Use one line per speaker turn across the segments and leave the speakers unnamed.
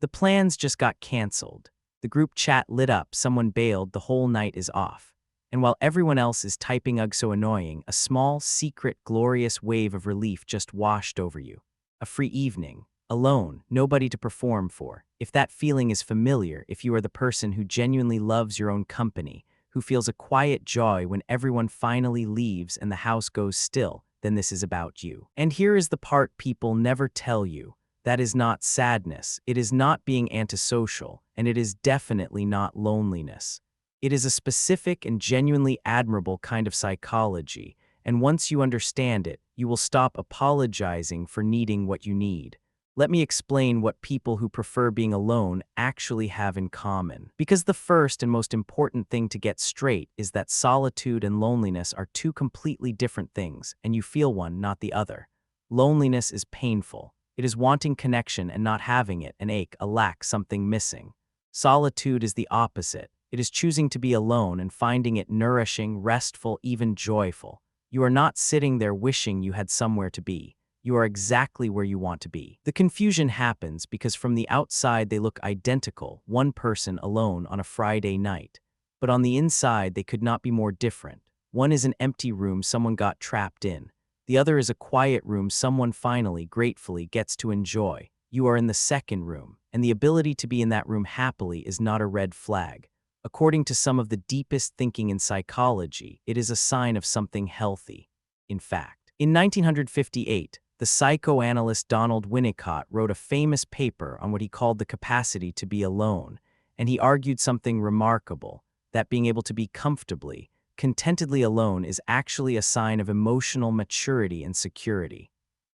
The plans just got canceled. The group chat lit up, someone bailed, the whole night is off. And while everyone else is typing "ugh so annoying," a small, secret, glorious wave of relief just washed over you. A free evening. Alone, nobody to perform for. If that feeling is familiar, if you are the person who genuinely loves your own company, who feels a quiet joy when everyone finally leaves and the house goes still, then this is about you. And here is the part people never tell you. That is not sadness, it is not being antisocial, and it is definitely not loneliness. It is a specific and genuinely admirable kind of psychology, and once you understand it, you will stop apologizing for needing what you need. Let me explain what people who prefer being alone actually have in common. Because the first and most important thing to get straight is that solitude and loneliness are two completely different things, and you feel one, not the other. Loneliness is painful. It is wanting connection and not having it, an ache, a lack, something missing. Solitude is the opposite. It is choosing to be alone and finding it nourishing, restful, even joyful. You are not sitting there wishing you had somewhere to be. You are exactly where you want to be. The confusion happens because from the outside they look identical, one person alone on a Friday night. But on the inside they could not be more different. One is an empty room someone got trapped in. The other is a quiet room someone finally, gratefully gets to enjoy. You are in the second room, and the ability to be in that room happily is not a red flag. According to some of the deepest thinking in psychology, it is a sign of something healthy. In fact, in 1958, the psychoanalyst Donald Winnicott wrote a famous paper on what he called the capacity to be alone, and he argued something remarkable, that being able to be comfortably, contentedly alone is actually a sign of emotional maturity and security.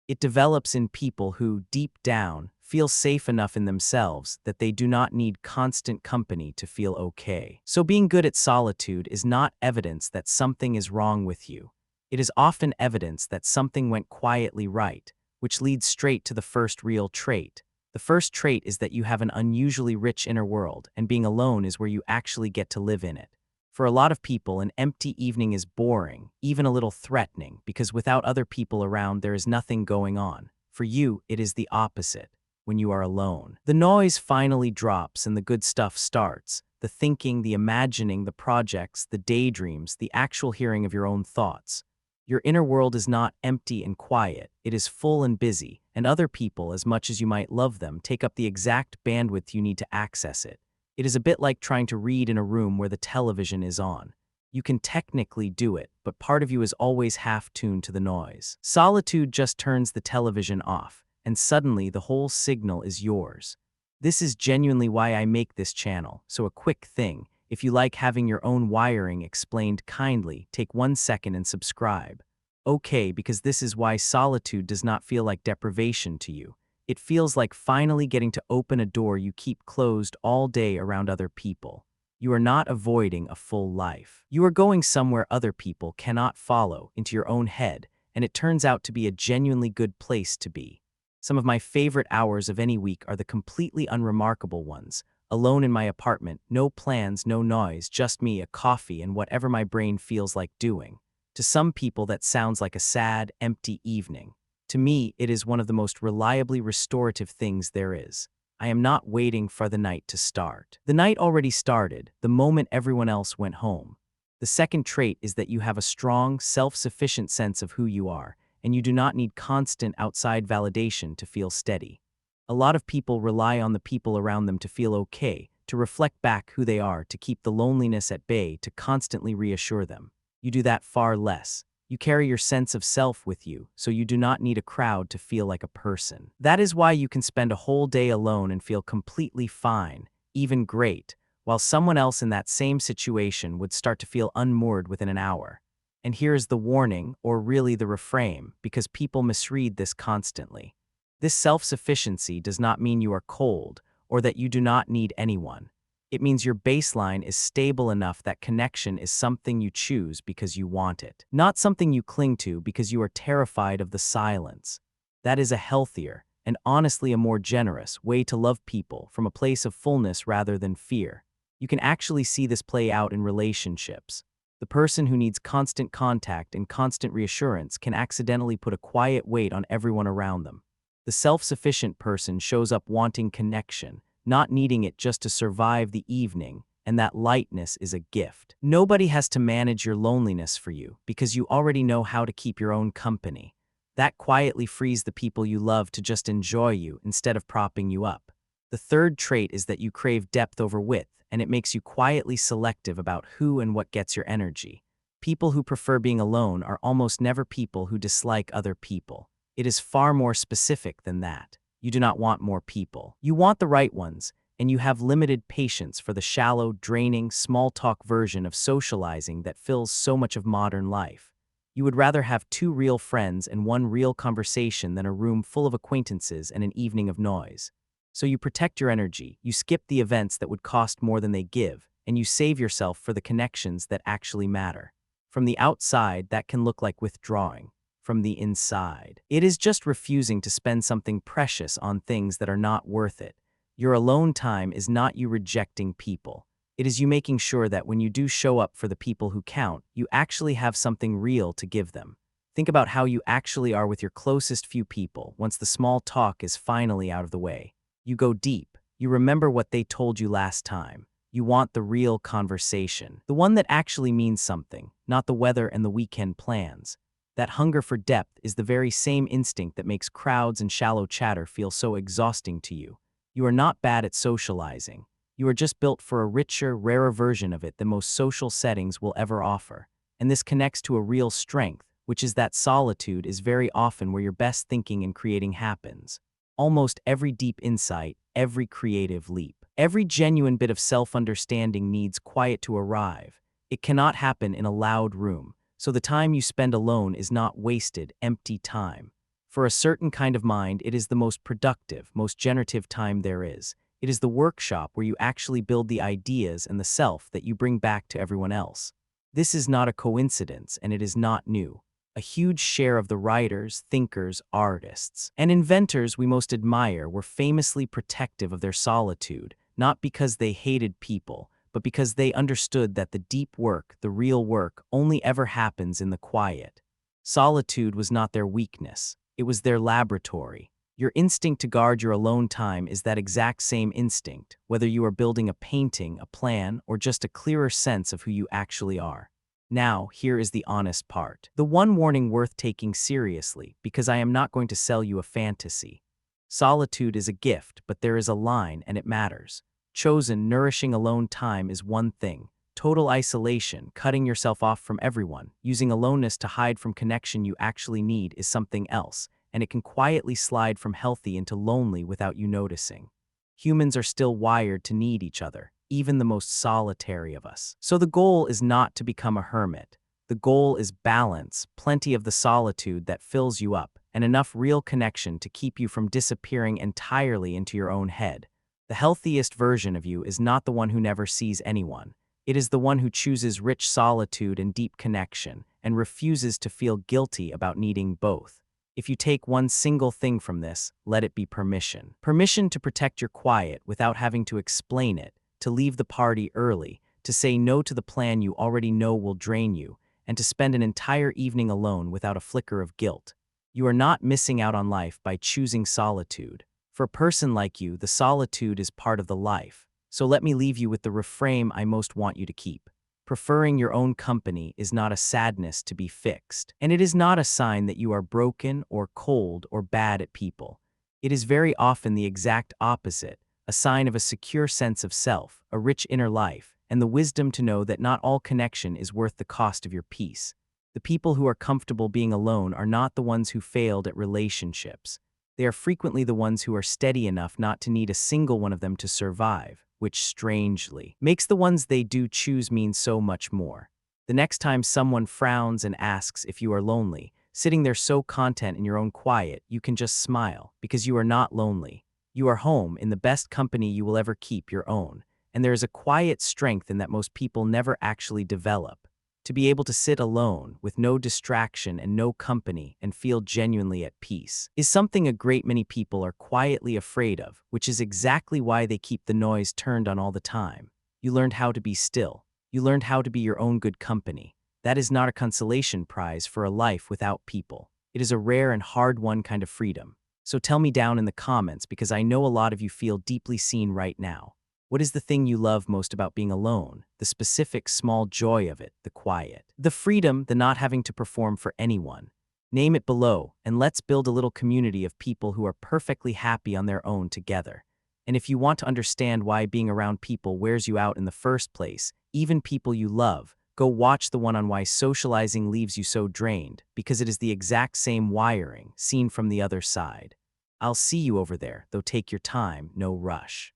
It develops in people who, deep down, feel safe enough in themselves that they do not need constant company to feel okay. So being good at solitude is not evidence that something is wrong with you. It is often evidence that something went quietly right, which leads straight to the first real trait. The first trait is that you have an unusually rich inner world, and being alone is where you actually get to live in it. For a lot of people, an empty evening is boring, even a little threatening, because without other people around there is nothing going on. For you, it is the opposite. When you are alone, the noise finally drops and the good stuff starts. The thinking, the imagining, the projects, the daydreams, the actual hearing of your own thoughts. Your inner world is not empty and quiet, it is full and busy, and other people, as much as you might love them, take up the exact bandwidth you need to access it. It is a bit like trying to read in a room where the television is on. You can technically do it, but part of you is always half-tuned to the noise. Solitude just turns the television off, and suddenly the whole signal is yours. This is genuinely why I make this channel, so a quick thing. If you like having your own wiring explained kindly, take 1 second and subscribe. Okay, because this is why solitude does not feel like deprivation to you. It feels like finally getting to open a door you keep closed all day around other people. You are not avoiding a full life. You are going somewhere other people cannot follow, into your own head, and it turns out to be a genuinely good place to be. Some of my favorite hours of any week are the completely unremarkable ones. Alone in my apartment, no plans, no noise, just me, a coffee, and whatever my brain feels like doing. To some people that sounds like a sad, empty evening. To me, it is one of the most reliably restorative things there is. I am not waiting for the night to start. The night already started, the moment everyone else went home. The second trait is that you have a strong, self-sufficient sense of who you are, and you do not need constant outside validation to feel steady. A lot of people rely on the people around them to feel okay, to reflect back who they are, to keep the loneliness at bay, to constantly reassure them. You do that far less. You carry your sense of self with you, so you do not need a crowd to feel like a person. That is why you can spend a whole day alone and feel completely fine, even great, while someone else in that same situation would start to feel unmoored within an hour. And here's the warning, or really the reframe, because people misread this constantly. This self-sufficiency does not mean you are cold, or that you do not need anyone. It means your baseline is stable enough that connection is something you choose because you want it, not something you cling to because you are terrified of the silence. That is a healthier, and honestly a more generous, way to love people from a place of fullness rather than fear. You can actually see this play out in relationships. The person who needs constant contact and constant reassurance can accidentally put a quiet weight on everyone around them. The self-sufficient person shows up wanting connection, not needing it just to survive the evening, and that lightness is a gift. Nobody has to manage your loneliness for you because you already know how to keep your own company. That quietly frees the people you love to just enjoy you instead of propping you up. The third trait is that you crave depth over width, and it makes you quietly selective about who and what gets your energy. People who prefer being alone are almost never people who dislike other people. It is far more specific than that. You do not want more people. You want the right ones, and you have limited patience for the shallow, draining, small-talk version of socializing that fills so much of modern life. You would rather have 2 real friends and 1 real conversation than a room full of acquaintances and an evening of noise. So you protect your energy, you skip the events that would cost more than they give, and you save yourself for the connections that actually matter. From the outside, that can look like withdrawing. From the inside, it is just refusing to spend something precious on things that are not worth it. Your alone time is not you rejecting people. It is you making sure that when you do show up for the people who count, you actually have something real to give them. Think about how you actually are with your closest few people once the small talk is finally out of the way. You go deep. You remember what they told you last time. You want the real conversation, the one that actually means something, not the weather and the weekend plans. That hunger for depth is the very same instinct that makes crowds and shallow chatter feel so exhausting to you. You are not bad at socializing. You are just built for a richer, rarer version of it than most social settings will ever offer. And this connects to a real strength, which is that solitude is very often where your best thinking and creating happens. Almost every deep insight, every creative leap, every genuine bit of self-understanding needs quiet to arrive. It cannot happen in a loud room, so the time you spend alone is not wasted, empty time. For a certain kind of mind, it is the most productive, most generative time there is. It is the workshop where you actually build the ideas and the self that you bring back to everyone else. This is not a coincidence, and it is not new. A huge share of the writers, thinkers, artists, and inventors we most admire were famously protective of their solitude, not because they hated people, but because they understood that the deep work, the real work, only ever happens in the quiet. Solitude was not their weakness. It was their laboratory. Your instinct to guard your alone time is that exact same instinct, whether you are building a painting, a plan, or just a clearer sense of who you actually are. Now, here is the honest part. The one warning worth taking seriously, because I am not going to sell you a fantasy. Solitude is a gift, but there is a line, and it matters. Chosen, nourishing alone time is one thing. Total isolation, cutting yourself off from everyone, using aloneness to hide from connection you actually need is something else, and it can quietly slide from healthy into lonely without you noticing. Humans are still wired to need each other, even the most solitary of us. So the goal is not to become a hermit. The goal is balance, plenty of the solitude that fills you up, and enough real connection to keep you from disappearing entirely into your own head. The healthiest version of you is not the one who never sees anyone. It is the one who chooses rich solitude and deep connection, and refuses to feel guilty about needing both. If you take one single thing from this, let it be permission. Permission to protect your quiet without having to explain it, to leave the party early, to say no to the plan you already know will drain you, and to spend an entire evening alone without a flicker of guilt. You are not missing out on life by choosing solitude. For a person like you, the solitude is part of the life. So let me leave you with the reframe I most want you to keep. Preferring your own company is not a sadness to be fixed, and it is not a sign that you are broken or cold or bad at people. It is very often the exact opposite, a sign of a secure sense of self, a rich inner life, and the wisdom to know that not all connection is worth the cost of your peace. The people who are comfortable being alone are not the ones who failed at relationships. They are frequently the ones who are steady enough not to need a single one of them to survive, which strangely makes the ones they do choose mean so much more. The next time someone frowns and asks if you are lonely, sitting there so content in your own quiet, you can just smile, because you are not lonely. You are home in the best company you will ever keep, your own, and there is a quiet strength in that most people never actually develop. To be able to sit alone, with no distraction and no company, and feel genuinely at peace, is something a great many people are quietly afraid of, which is exactly why they keep the noise turned on all the time. You learned how to be still. You learned how to be your own good company. That is not a consolation prize for a life without people. It is a rare and hard-won kind of freedom. So tell me down in the comments because I know a lot of you feel deeply seen right now. What is the thing you love most about being alone? The specific small joy of it, the quiet. The freedom, the not having to perform for anyone. Name it below, and let's build a little community of people who are perfectly happy on their own together. And if you want to understand why being around people wears you out in the first place, even people you love, go watch the one on why socializing leaves you so drained, because it is the exact same wiring, seen from the other side. I'll see you over there, though take your time, no rush.